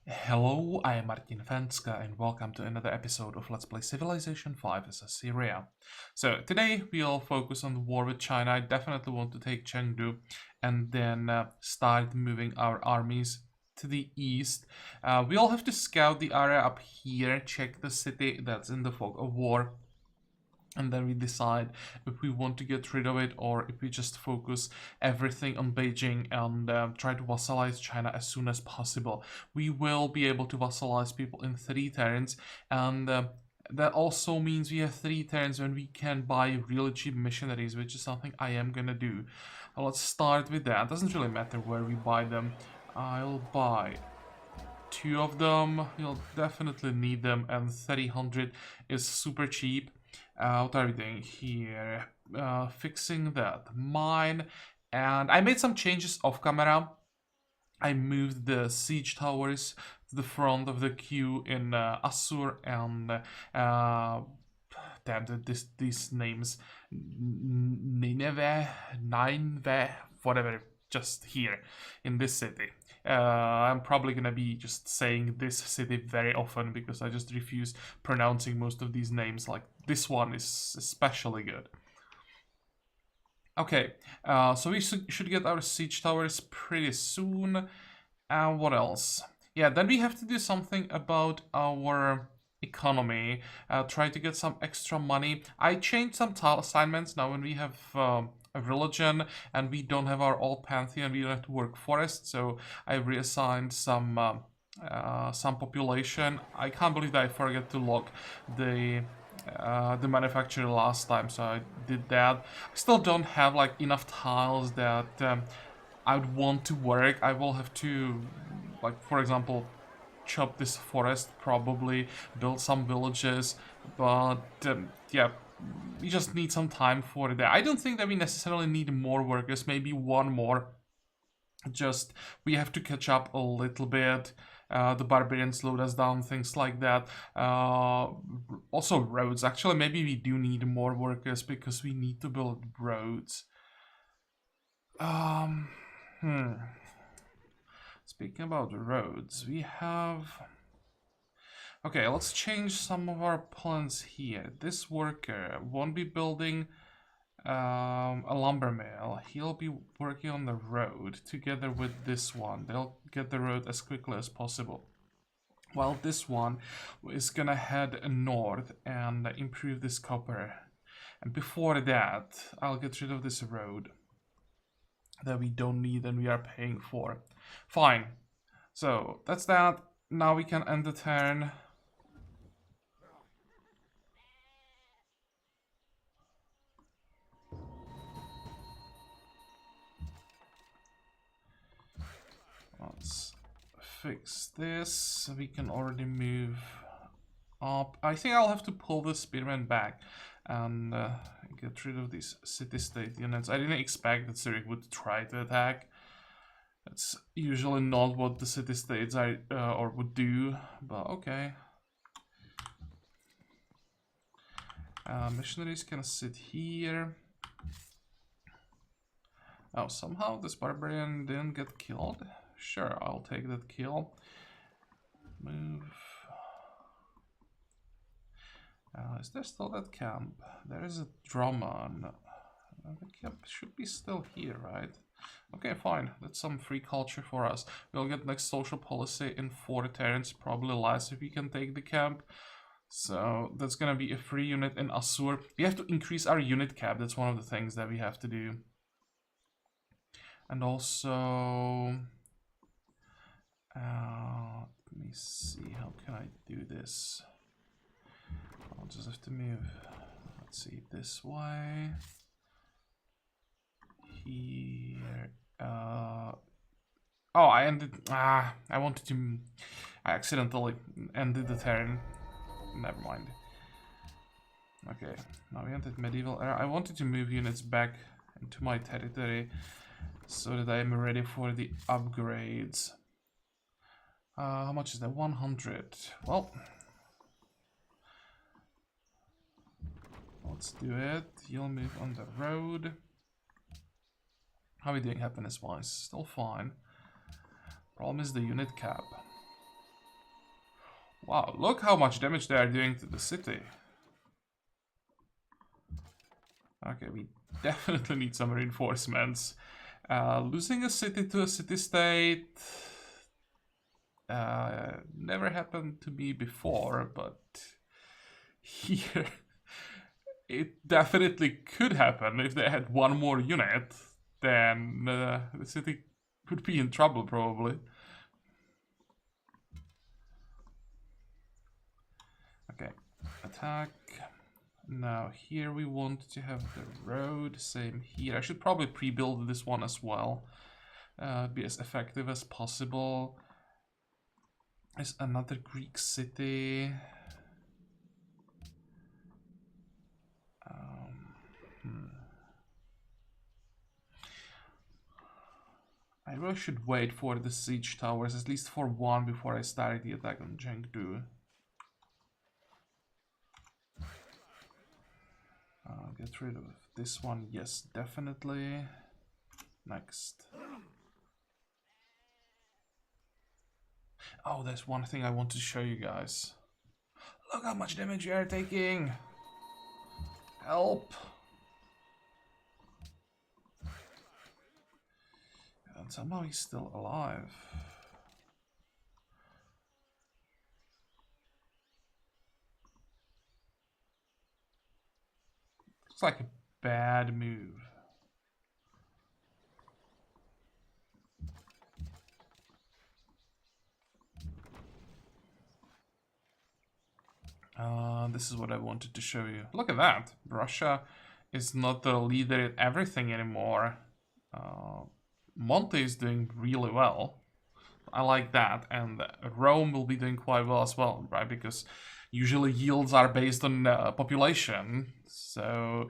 Hello, I am Martin Fencka and welcome to another episode of Let's Play Civilization 5 as Assyria. So today we'll focus on the war with China. I definitely want to take Chengdu and then start moving our armies to the east. We'll have to scout the area up here, check the city that's in the fog of war, and then we decide if we want to get rid of it or if we just focus everything on Beijing and try to vassalize China as soon as possible. We will be able to vassalize people in 3 turns, and that also means we have 3 turns when we can buy really cheap missionaries, which is something I am gonna do. Let's start with that. Doesn't really matter where we buy them. I'll buy 2 of them. You'll definitely need them, and 300 is super cheap. What are we doing here? Fixing that mine, and I made some changes off camera. I moved the siege towers to the front of the queue in Assur, and damn these names, Nineveh, whatever, just here in this city. I'm probably gonna be just saying this city very often because I just refuse pronouncing most of these names. Like this one is especially good. Okay, so we should get our siege towers pretty soon. What else? Yeah, then we have to do something about our economy. Try to get some extra money. I changed some tile assignments now when we have a religion and we don't have our old pantheon. We don't have to work forest, so I reassigned some population. I can't believe that I forgot to log the manufacturer last time, so I did that. I still don't have like enough tiles that I would want to work. I will have to, like, for example, chop this forest, probably build some villages, but yeah, we just need some time for that. I don't think that we necessarily need more workers, maybe one more. Just we have to catch up a little bit. The barbarians slowed us down, things like that. Also roads. Actually, maybe we do need more workers because we need to build roads. Speaking about the roads, we have... Okay, let's change some of our plans here. This worker won't be building a lumber mill. He'll be working on the road together with this one. They'll get the road as quickly as possible. While this one is gonna head north and improve this copper. And before that, I'll get rid of this road that we don't need and we are paying for. Fine. So that's that. Now we can end the turn. Let's fix this. We can already move up. I think I'll have to pull the spearmen back and get rid of these city-state units. I didn't expect that Syria would try to attack. That's usually not what the city-states are or would do, but okay. Missionaries can sit here. Oh, somehow this barbarian didn't get killed. Sure, I'll take that kill. Move. Is there still that camp? There is a drama. The camp should be still here, right? Okay, fine. That's some free culture for us. We'll get next social policy in 4 turns, probably less if we can take the camp. So that's gonna be a free unit in Assur. We have to increase our unit cap. That's one of the things that we have to do. And also... let me see, how can I do this? I'll just have to move, let's see, this way. Here. Oh, I ended... I wanted to... I accidentally ended the turn. Never mind. Okay, now we entered medieval era. I wanted to move units back into my territory so that I am ready for the upgrades. How much is that? 100. Well, let's do it. You'll move on the road. How are we doing happiness-wise? Still fine. Problem is the unit cap. Wow, look how much damage they are doing to the city. Okay, we definitely need some reinforcements. Losing a city to a city-state never happened to me before, but here it definitely could happen. If they had one more unit, then the city could be in trouble probably. Okay, attack. Now here we want to have the road, same here. I should probably pre-build this one as well. Be as effective as possible. There's another Greek city. I really should wait for the siege towers, at least for one, before I start the attack on Chengdu. Get rid of this one, yes, definitely. Next. Oh, there's one thing I want to show you guys. Look how much damage you are taking! Help! And somehow he's still alive. It's like a bad move. This is what I wanted to show you. Look at that. Russia is not the leader in everything anymore. Monte is doing really well. I like that. And Rome will be doing quite well as well, right? Because usually yields are based on population. So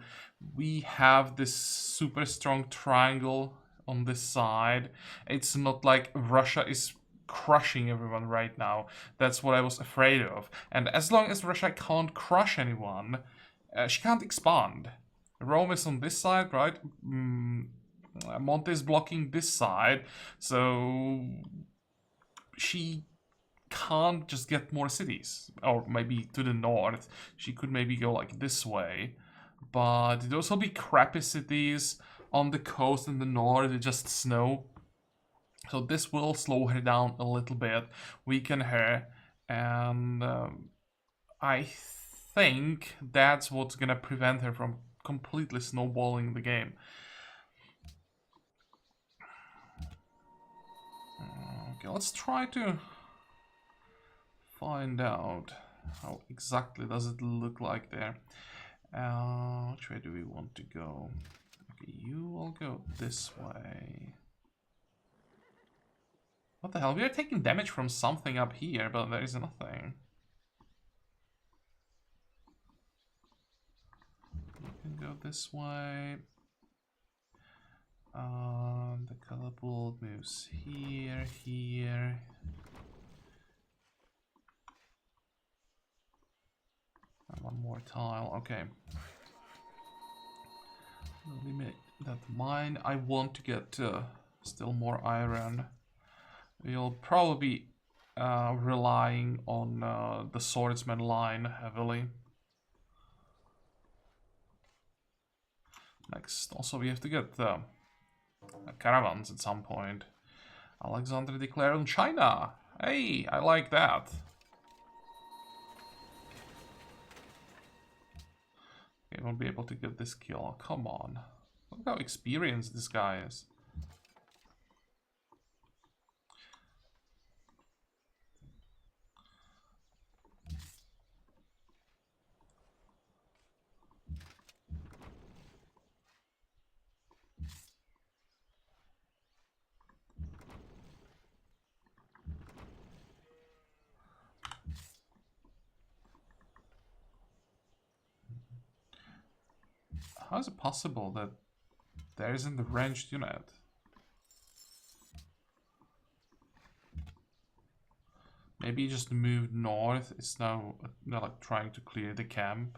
we have this super strong triangle on this side. It's not like Russia is crushing everyone right now. That's what I was afraid of. And as long as Russia can't crush anyone, she can't expand. Rome is on this side, right? Monte is blocking this side, so she can't just get more cities. Or maybe to the north. She could maybe go like this way. But those will be crappy cities on the coast in the north. It's just snow. So this will slow her down a little bit, weaken her, and I think that's what's gonna prevent her from completely snowballing the game. Okay, let's try to find out how exactly does it look like there. Which way do we want to go? Okay, you will go this way. What the hell? We are taking damage from something up here, but there is nothing. You can go this way. The color pool moves here, here. And one more tile, okay. Limit that mine. I want to get still more iron. We'll probably be relying on the swordsman line heavily. Next, also we have to get caravans at some point. Alexander declared on China. Hey, I like that. Okay, won't be able to get this kill. Come on. Look how experienced this guy is. How is it possible that there isn't a ranged unit? Maybe he just moved north. It's now like trying to clear the camp.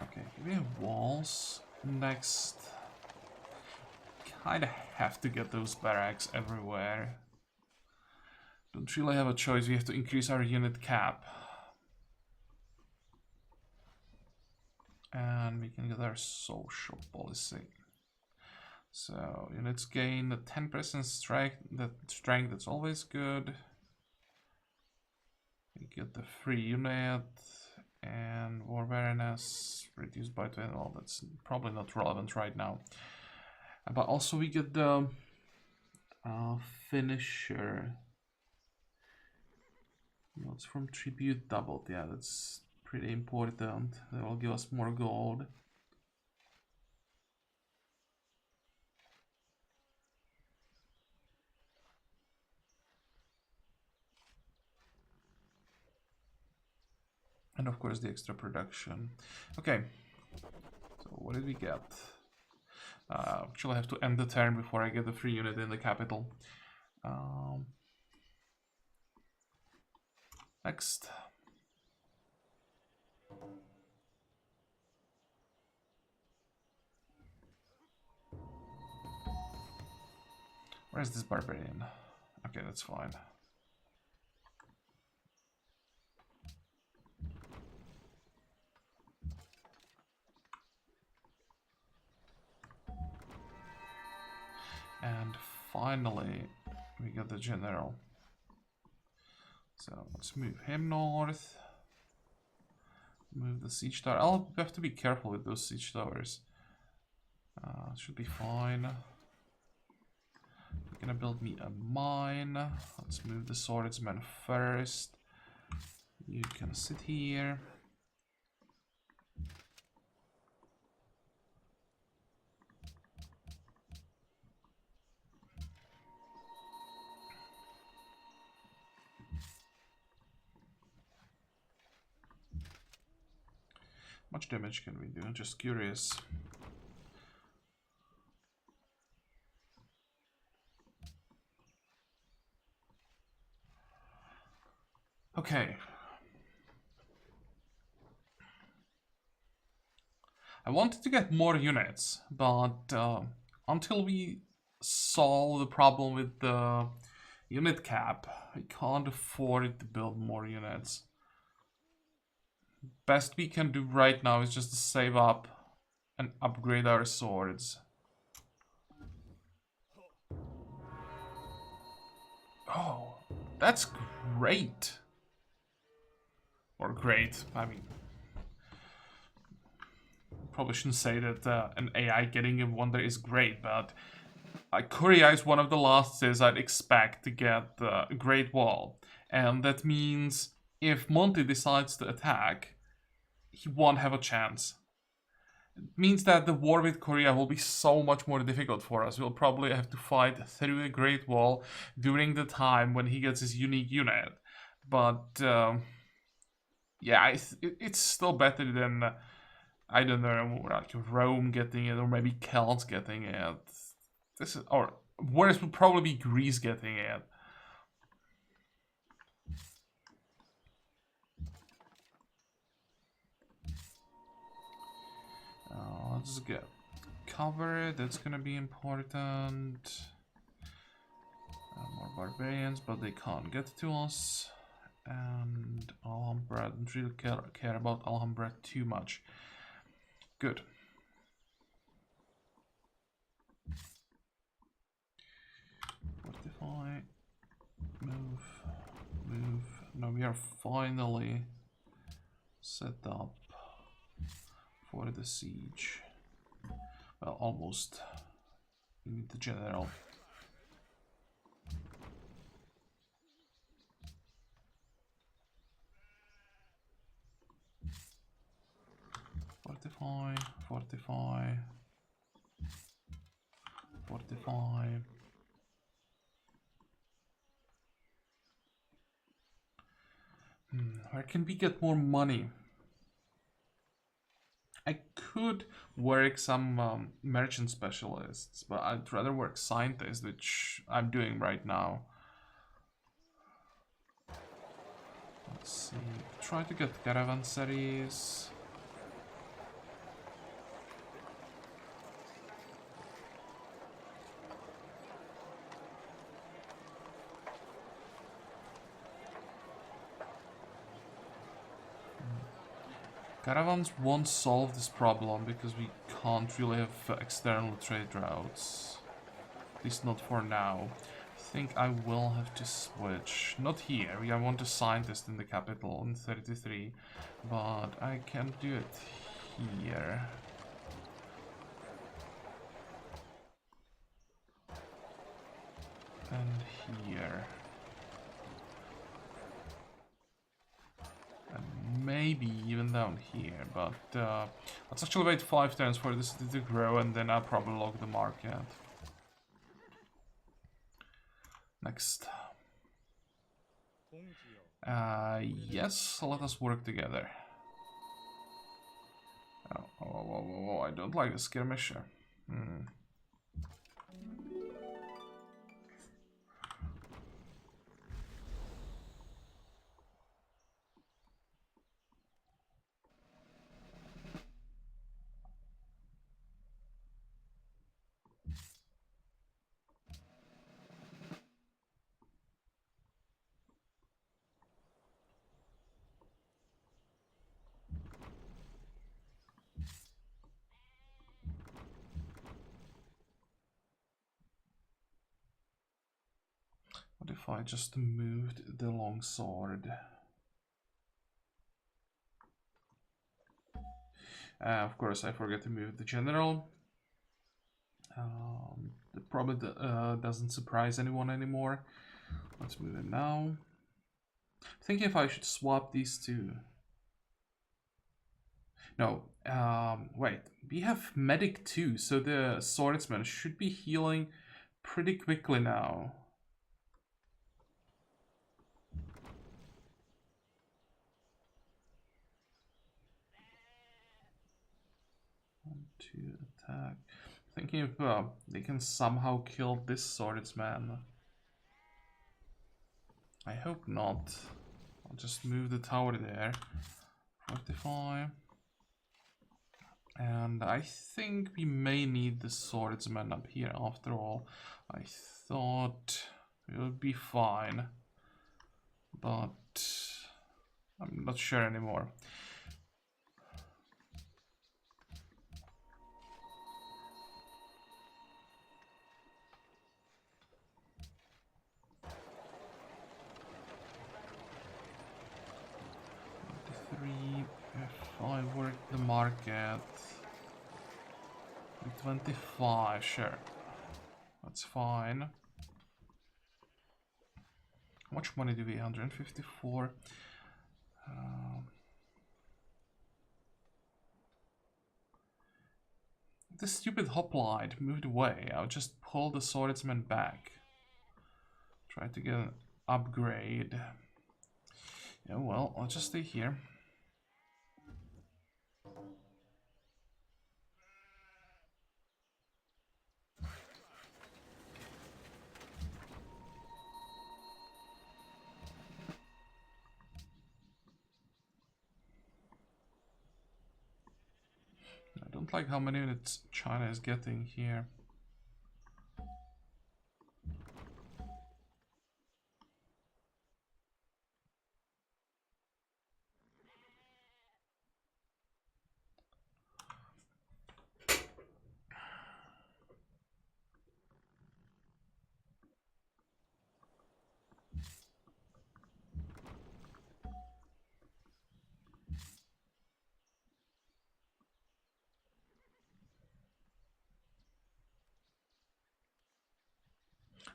Okay, we have walls. Next, kind of have to get those barracks everywhere. Don't really have a choice. We have to increase our unit cap. And we can get our social policy. So units gain the 10% strength. That's always good. We get the free unit and war wariness reduced by 20. Well, that's probably not relevant right now. But also we get the finisher. What's from tribute doubled? Yeah, that's pretty important. That will give us more gold. And of course the extra production. Okay, so what did we get? Actually I have to end the turn before I get the free unit in the capital. Next. Where's this barbarian? Okay, that's fine. And finally, we got the general. So let's move him north. Move the siege tower. I'll have to be careful with those siege towers. Should be fine. You're gonna build me a mine. Let's move the swordsman first. You can sit here. How much damage can we do? Just curious. Okay. I wanted to get more units, but until we solve the problem with the unit cap, I can't afford to build more units. Best we can do right now is just to save up and upgrade our swords. Oh, that's great. Or great, I mean, probably shouldn't say that an AI getting a wonder is great, but Korea is one of the last cities I'd expect to get the Great Wall. And that means if Monty decides to attack, he won't have a chance. It means that the war with Korea will be so much more difficult for us. We'll probably have to fight through the Great Wall during the time when he gets his unique unit. But yeah, it's still better than, I don't know, like Rome getting it, or maybe Celts getting it. This is, or worse would probably be Greece getting it. Let's get cover. That's gonna be important. More barbarians, but they can't get to us. And Alhambra, don't really care about Alhambra too much. Good. Fortify. Move. Now we are finally set up for the siege. Well, almost. We need the general. Fortify. Where can we get more money? I could work some merchant specialists, but I'd rather work scientists, which I'm doing right now. Let's see. Try to get caravansaries. Caravans won't solve this problem because we can't really have external trade routes. At least not for now. I think I will have to switch. Not here. I want a scientist in the capital in 33. But I can do it here. And here. And maybe even down here. But let's actually wait 5 turns for this to grow, and then I'll probably log the market. Next. Yes, let us work together. Oh, I don't like a skirmisher. What if I just moved the longsword? Of course, I forget to move the general. It probably doesn't surprise anyone anymore. Let's move it now. I think if I should swap these two. No, wait. We have medic too, so the swordsman should be healing pretty quickly now. To attack. Thinking if they can somehow kill this swordsman. I hope not. I'll just move the tower there. Fortify. And I think we may need the swordsman up here after all. I thought it would be fine. But I'm not sure anymore. If I work the market, 25, sure, that's fine. How much money do we? 154. This stupid hoplite moved away. I'll just pull the swordsman back. Try to get an upgrade. Yeah, well, I'll just stay here. I don't like how many units China is getting here.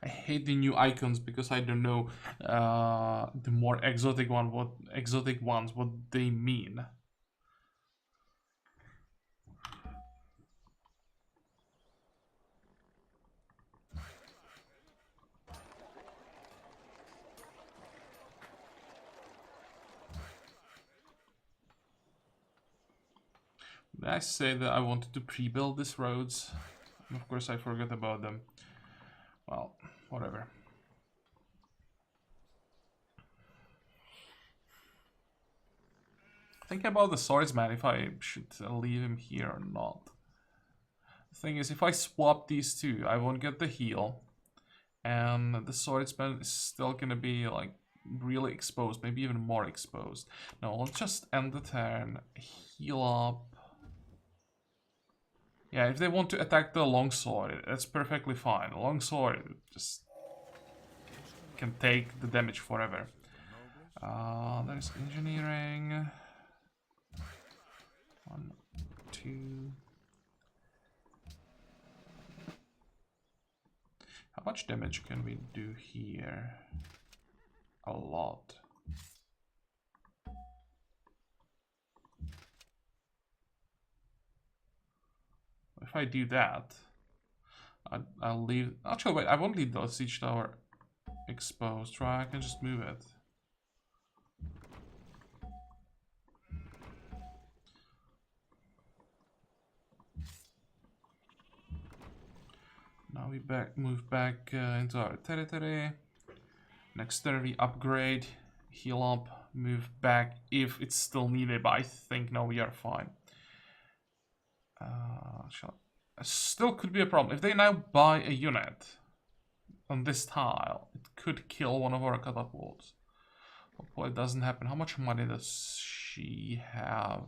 I hate the new icons because I don't know the more exotic ones what they mean. Did I say that I wanted to pre-build these roads? And of course I forgot about them. Well, whatever. Think about the swordsman, if I should leave him here or not. The thing is, if I swap these two, I won't get the heal. And the swordsman is still gonna be like really exposed, maybe even more exposed. No, let's just end the turn, heal up. Yeah, if they want to attack the longsword, that's perfectly fine. The longsword just can take the damage forever. There's engineering. 1, 2. How much damage can we do here? A lot. If I do that, I'll leave. Actually, wait, I won't leave the siege tower exposed, right? I can just move it. Now we move back into our territory. Next turn we upgrade, heal up, move back if it's still needed, but I think no, we are fine. Still could be a problem. If they now buy a unit on this tile, it could kill one of our catapults. Hopefully it doesn't happen. How much money does she have?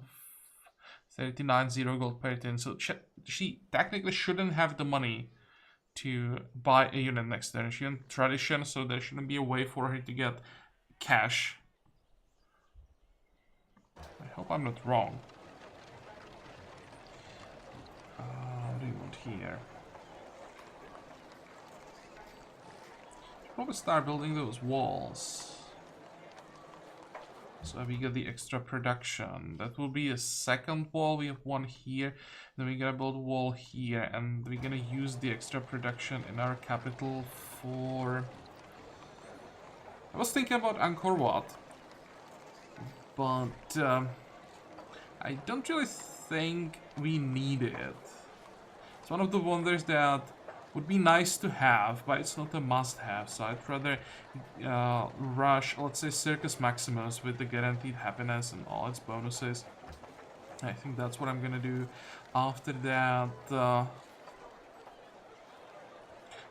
39, 0 gold per turn. So she technically shouldn't have the money to buy a unit next turn. She in tradition, so there shouldn't be a way for her to get cash. I hope I'm not wrong. What do you want here? Should probably start building those walls. So we get the extra production. That will be a second wall. We have one here. Then we gotta build a wall here. And we're gonna use the extra production in our capital for... I was thinking about Angkor Wat. But I don't really think we need it. It's one of the wonders that would be nice to have, but it's not a must-have. So I'd rather rush, let's say, Circus Maximus with the guaranteed happiness and all its bonuses. I think that's what I'm gonna do. After that,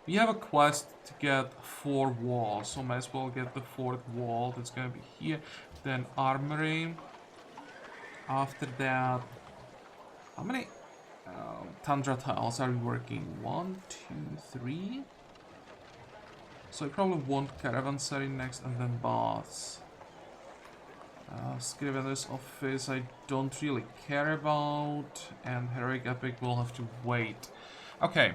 we have a quest to get 4 walls, so might as well get the 4th wall. That's gonna be here. Then armory. After that, how many tundra tiles are we working? 1, 2, 3. So I probably want caravanserai next, and then baths. Scrivener's office I don't really care about, and heroic epic will have to wait. Okay.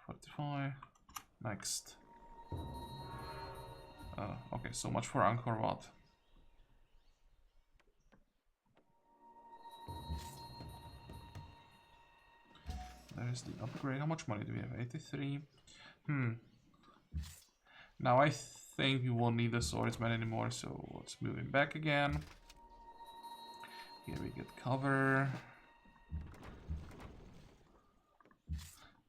45. Next. Okay, so much for Angkor Wat. There's the upgrade. How much money do we have? 83. Now I think we won't need the swordsman anymore, so let's move him back again. Here we get cover.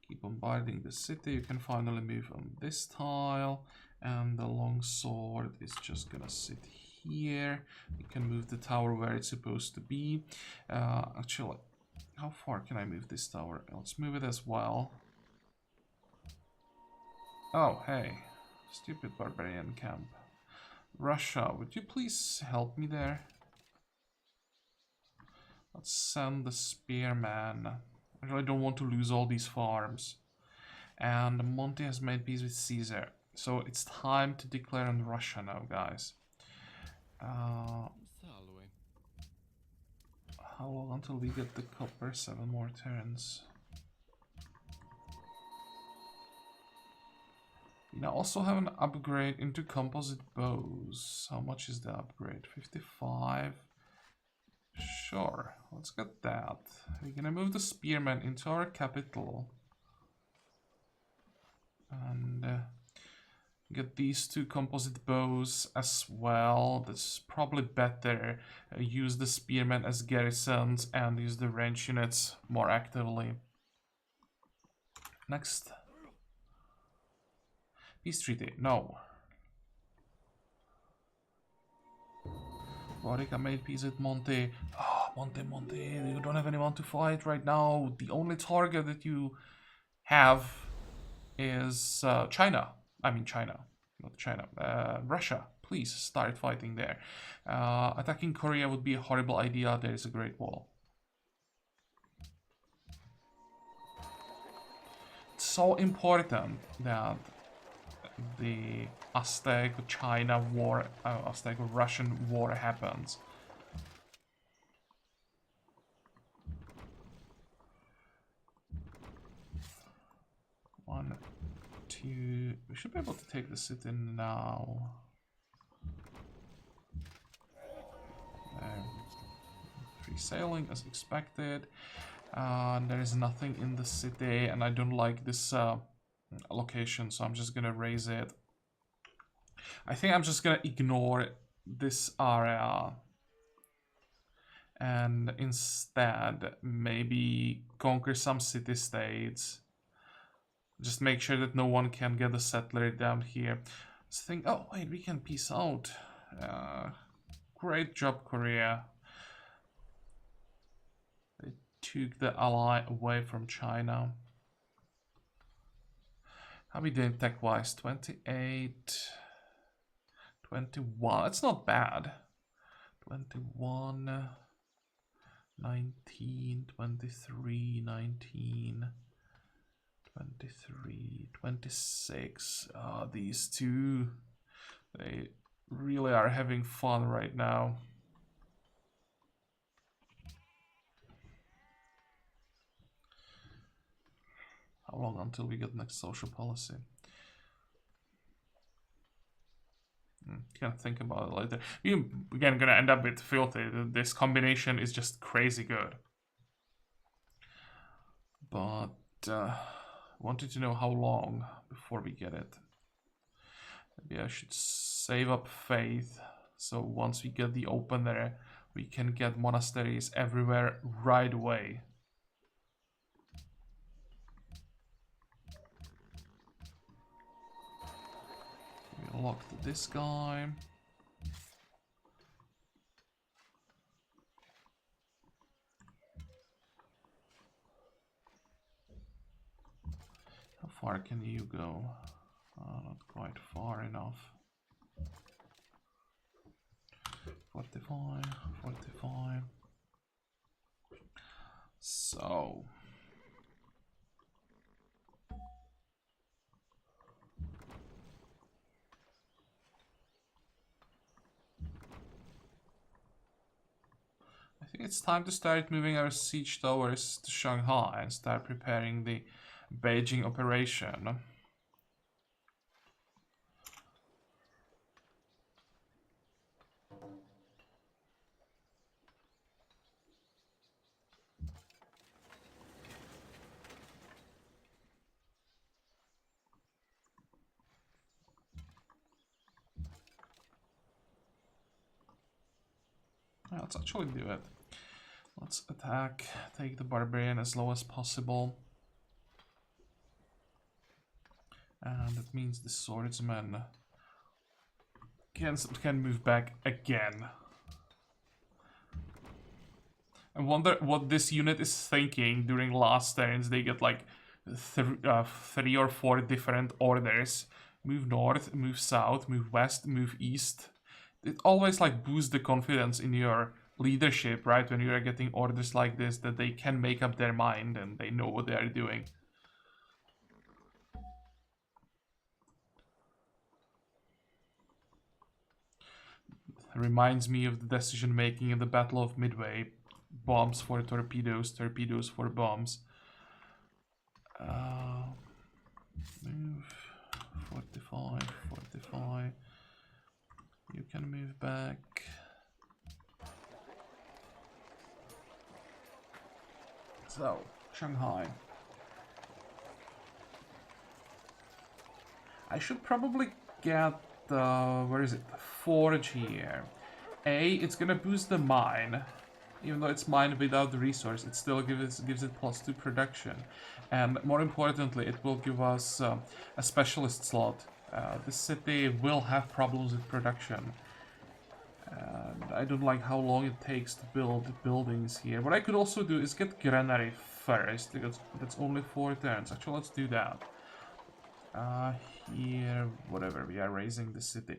Keep bombarding the city. You can finally move on this tile. And the longsword is just gonna sit here. You can move the tower where it's supposed to be. Actually, how far can I move this tower? Let's move it as well. Oh, hey. Stupid barbarian camp. Russia, would you please help me there? Let's send the spearman. I really don't want to lose all these farms. And Monty has made peace with Caesar. So it's time to declare on Russia now, guys. How long until we get the copper? 7 more turns. We now also have an upgrade into composite bows. How much is the upgrade? 55. Sure, let's get that. We're gonna move the spearman into our capital. And get these 2 composite bows as well. That's probably better. Use the spearmen as garrisons and use the range units more actively. Next. Peace treaty. No. Warwick, I made peace with Monte. Oh, Monte, you don't have anyone to fight right now. The only target that you have is China. I mean China, not China. Russia. Please start fighting there. Attacking Korea would be a horrible idea. There is a Great Wall. It's so important that the Aztec-China war, Aztec-Russian war happens. One, two. We should be able to take the city now. Free sailing as expected. There is nothing in the city, and I don't like this location, so I'm just gonna raise it. I think I'm just gonna ignore this area and instead maybe conquer some city-states. Just make sure that no one can get a settler down here. Just think, oh wait, we can peace out. Great job, Korea. They took the ally away from China. How are we doing tech-wise? 28, 21. It's not bad. 21, 19, 23, 19, 23, 26. These two, they really are having fun right now. How long until we get next social policy? Can't think about it later. We're again gonna end up with filthy. This combination is just crazy good. But wanted to know how long before we get it. Maybe I should save up faith, so once we get the opener, we can get monasteries everywhere right away. We locked this guy. How far can you go? Not quite far enough. 45, 45. So I think it's time to start moving our siege towers to Shanghai and start preparing the Beijing operation. Let's actually do it. Let's attack, take the barbarian as low as possible. And that means the swordsman can move back again. I wonder what this unit is thinking during last turns. They get like 3 or 4 different orders. Move north, move south, move west, move east. It always like boosts the confidence in your leadership, right? When you are getting orders like this, that they can make up their mind and they know what they are doing. It reminds me of the decision making in the Battle of Midway. Bombs for torpedoes, torpedoes for bombs. Move 45, 45. You can move back. So, Shanghai. I should probably get the, where is it? The forge here. It's gonna boost the mine. Even though it's mine without the resource, it still gives it +2 production. And more importantly, it will give us a specialist slot. The city will have problems with production. And I don't like how long it takes to build buildings here. What I could also do is get granary first, because that's only 4 turns. Actually, let's do that. Here, whatever, we are raising the city.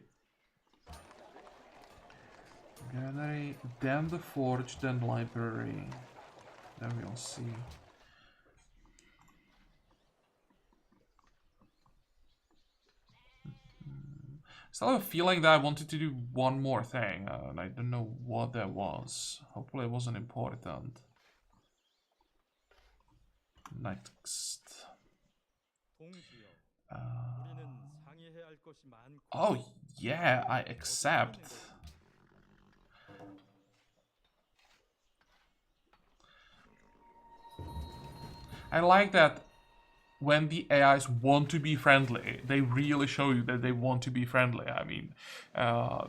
Gallery, then the forge, then library. Then we'll see. Still have a feeling that I wanted to do one more thing, and I don't know what that was. Hopefully it wasn't important. Next. Oh, yeah, I accept. I like that when the AIs want to be friendly, they really show you that they want to be friendly. I mean,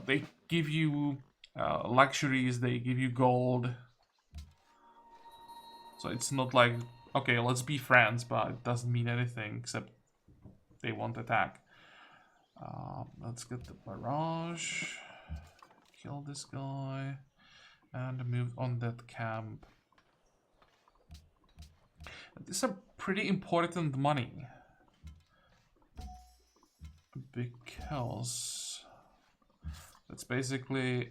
they give you luxuries, they give you gold. So it's not like, okay, let's be friends, but it doesn't mean anything except they won't attack. Let's get the barrage, kill this guy, and move on that camp. These are pretty important money. Because that's basically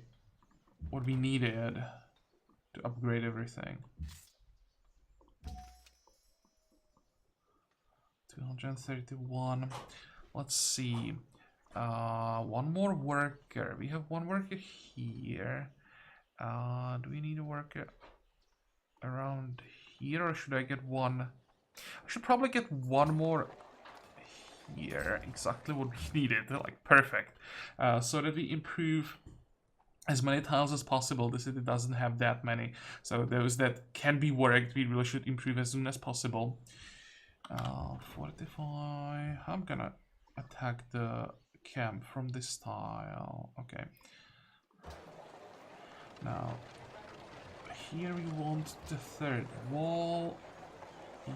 what we needed to upgrade everything. 231. Let's see. One more worker. We have one worker here. Do we need a worker around here, or should I get one? I should probably get one more here. Exactly what we needed. Like, perfect. So that we improve as many tiles as possible. The city doesn't have that many. So those that can be worked, we really should improve as soon as possible. Fortify. I'm gonna attack the camp from this tile. Okay. Now, here we want the third wall. You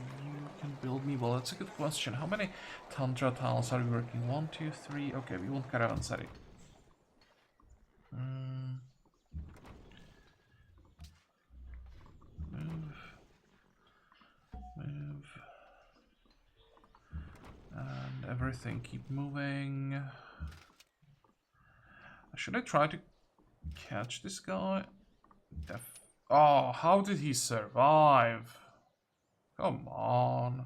can build me. Well, that's a good question. How many Tantra tiles are we working? 1, 2, 3. Okay, we want Caravanserai. Move. And everything keep moving. Should I try to catch this guy? Oh, how did he survive? Come on.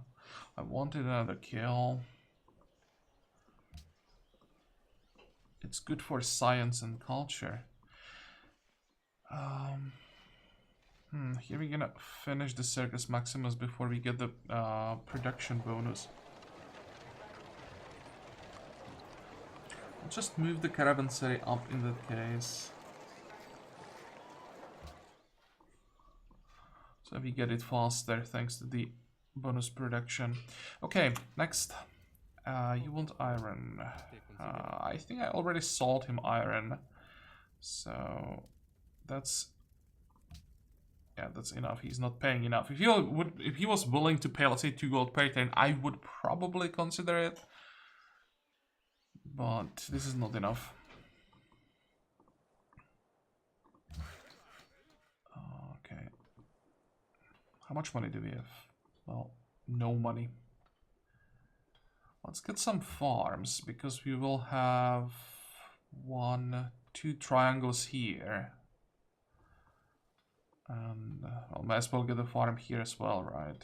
I wanted another kill. It's good for science and culture. Here we're gonna finish the Circus Maximus before we get the production bonus. I'll just move the Caravanserai up in that case. So we get it faster thanks to the bonus production. Okay, next. You want iron. I think I already sold him iron. So that's... yeah, that's enough. He's not paying enough. If he was willing to pay, let's say, 2 gold per turn, I would probably consider it. But this is not enough. Okay. How much money do we have? Well, no money. Let's get some farms, because we will have 1, 2 triangles here. And, well, might as well get a farm here as well, right?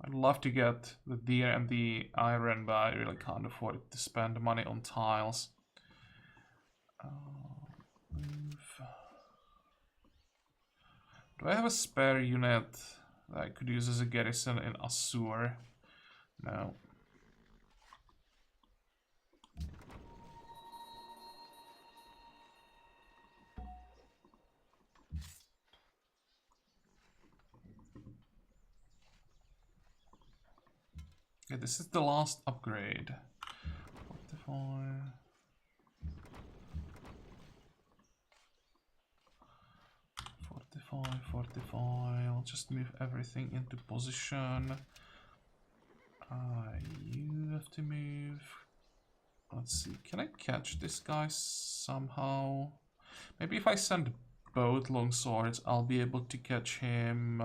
I'd love to get the deer and the iron, but I really can't afford to spend money on tiles. Move. Do I have a spare unit that I could use as a garrison in Assyria? No. Okay, this is the last upgrade. Fortify. Fortify. I'll just move everything into position. You have to move. Let's see. Can I catch this guy somehow? Maybe if I send both longswords, I'll be able to catch him.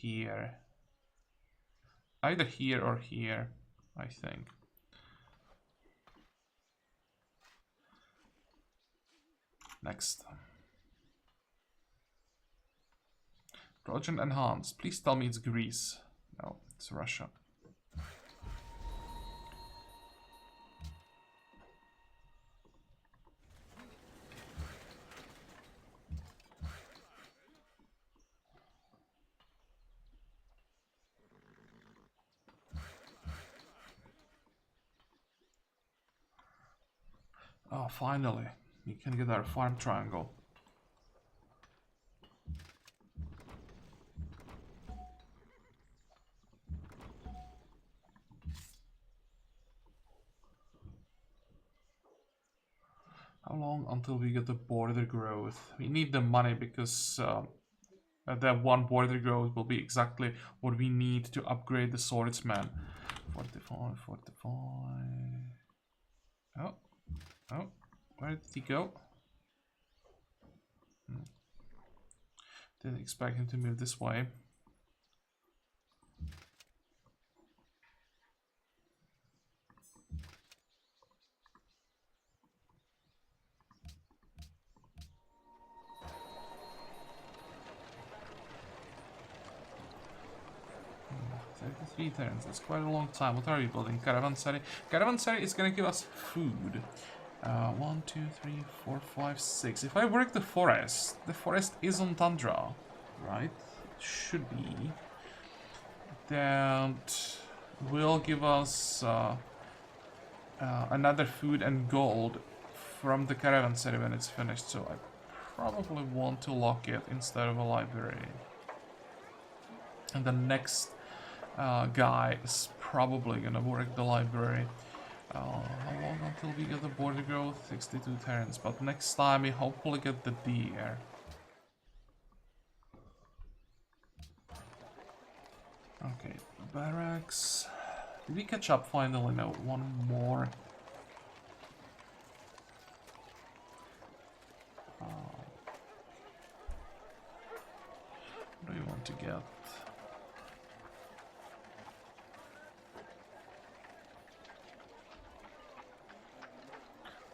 here. Either here or here, I think. Next. Trojan enhanced. Please tell me it's Greece. No, it's Russia. Oh, finally. We can get our farm triangle. How long until we get the border growth? We need the money because that one border growth will be exactly what we need to upgrade the swordsman. 45, 45. Oh, oh, where did he go? Didn't expect him to move this way. Three turns, that's quite a long time. What are we building? Caravanserai? Caravanserai is gonna give us food. 1, 2, 3, 4, 5, 6. If I work the forest is on tundra, right? It should be. That will give us another food and gold from the caravanserai when it's finished, so I probably want to lock it instead of a library. And the next guy is probably gonna work the library. How long until we get the border growth? 62 turns, but next time we hopefully get the deer. Okay, barracks. Did we catch up finally? No, one more. What do you want to get?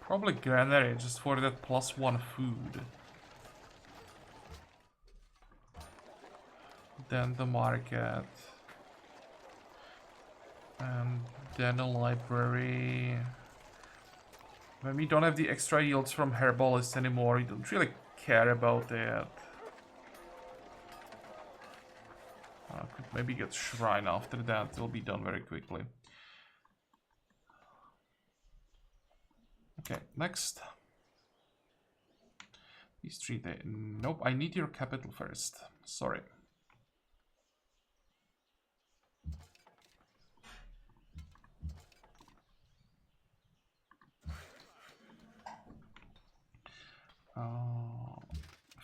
Probably granary, just for that +1 food. Then the market. And then a library. When we don't have the extra yields from herbalists anymore, we don't really care about it. Could maybe get shrine after that, it'll be done very quickly. Okay, next. These 3 days. Nope, I need your capital first. Sorry.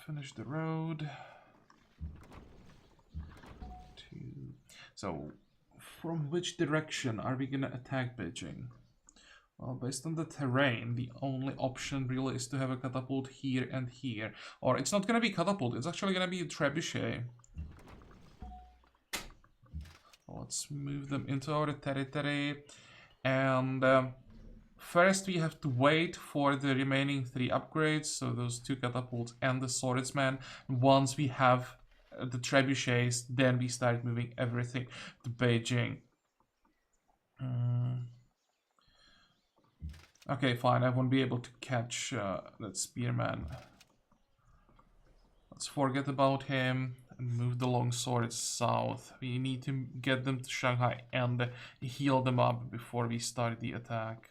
Finish the road. So, from which direction are we gonna attack Beijing? Well, based on the terrain, the only option really is to have a catapult here and here. Or it's not gonna be catapult, it's actually gonna be a trebuchet. Let's move them into our territory. And first we have to wait for the remaining 3 upgrades, so those 2 catapults and the swordsman. Once we have the trebuchets, then we start moving everything to Beijing. Okay, fine, I won't be able to catch that spearman. Let's forget about him and move the longsword south. We need to get them to Shanghai and heal them up before we start the attack.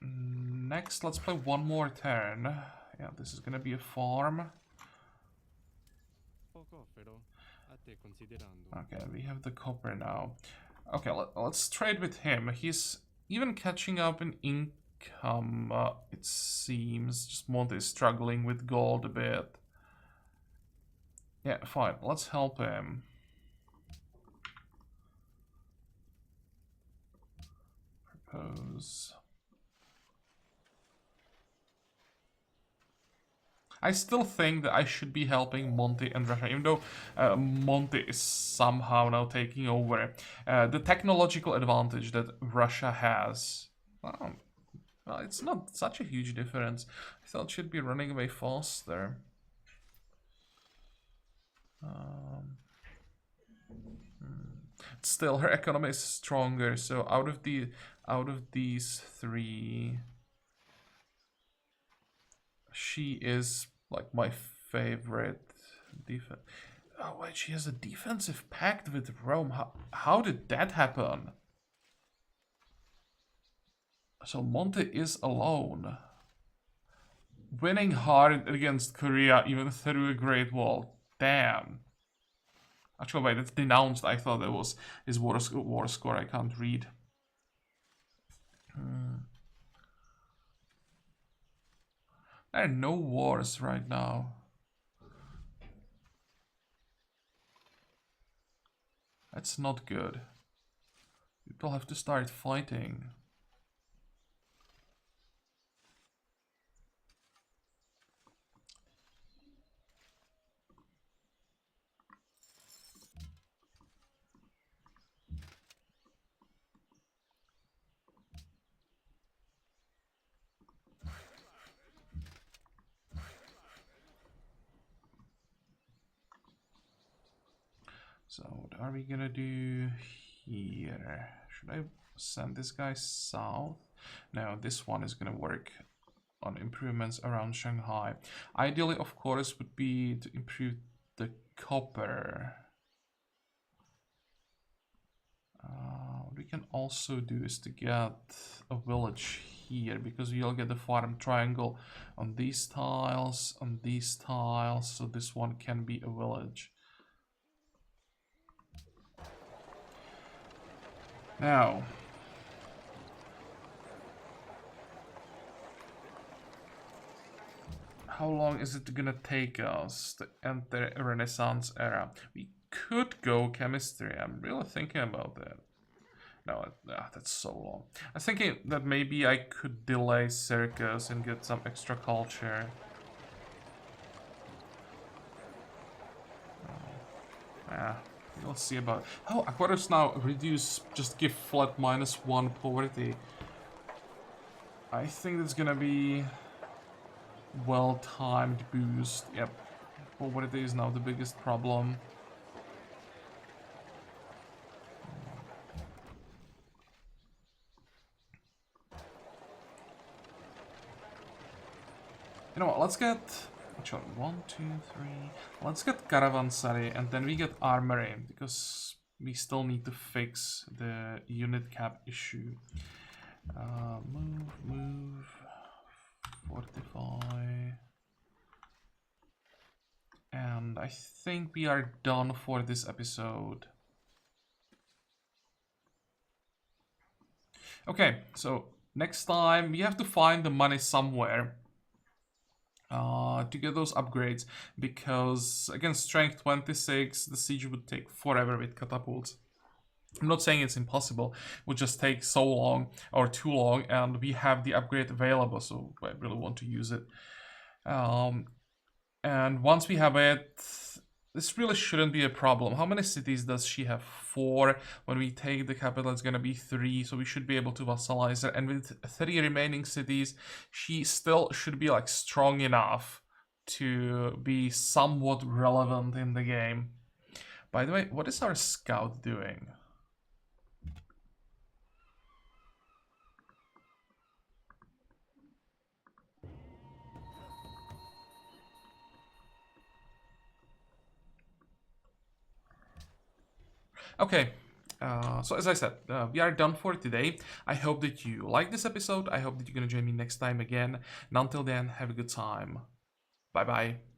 Next, let's play one more turn. Yeah, this is gonna be a farm. Okay, we have the copper now. Okay, let's trade with him. He's even catching up in income, it seems. Just Monte is struggling with gold a bit. Yeah, fine. Let's help him. Propose. I still think that I should be helping Monty and Russia, even though Monty is somehow now taking over. The technological advantage that Russia has, well, it's not such a huge difference. I thought she'd be running away faster. Still, her economy is stronger. So out of these three, she is like my favorite defense. Oh wait, she has a defensive pact with Rome. How did that happen? So Monty is alone, winning hard against Korea even through a Great Wall. Damn. Actually, wait, it's denounced. I thought that was his war score. I can't read. There are no wars right now. That's not good. People have to start fighting. So what are we gonna do here? Should I send this guy south? No, this one is gonna work on improvements around Shanghai. Ideally, of course, would be to improve the copper. What we can also do is to get a village here, because we'll get the farm triangle on these tiles, so this one can be a village. Now, how long is it gonna take us to enter a Renaissance era? We could go chemistry. I'm really thinking about that. No, that's so long. I'm thinking that maybe I could delay circus and get some extra culture. Yeah. We'll see about it. Oh, Aquarius now reduce, just give flat -1 poverty. I think it's gonna be well-timed boost. Yep, poverty is now the biggest problem. You know what, let's get... Actually, 1, 2, 3... Let's get Caravanserai and then we get Armory, because we still need to fix the unit cap issue. Move... Fortify... And I think we are done for this episode. Okay, so next time we have to find the money somewhere to get those upgrades, because against strength 26 the siege would take forever with catapults. I'm not saying it's impossible, it would just take so long or too long, and we have the upgrade available, so I really want to use it. And once we have it, this really shouldn't be a problem. How many cities does she have? 4. When we take the capital, it's gonna be 3, so we should be able to vassalize her. And with 3 remaining cities, she still should be like strong enough to be somewhat relevant in the game. By the way, what is our scout doing? Okay, so as I said, we are done for today. I hope that you like this episode. I hope that you're gonna join me next time again. And until then, have a good time. Bye bye.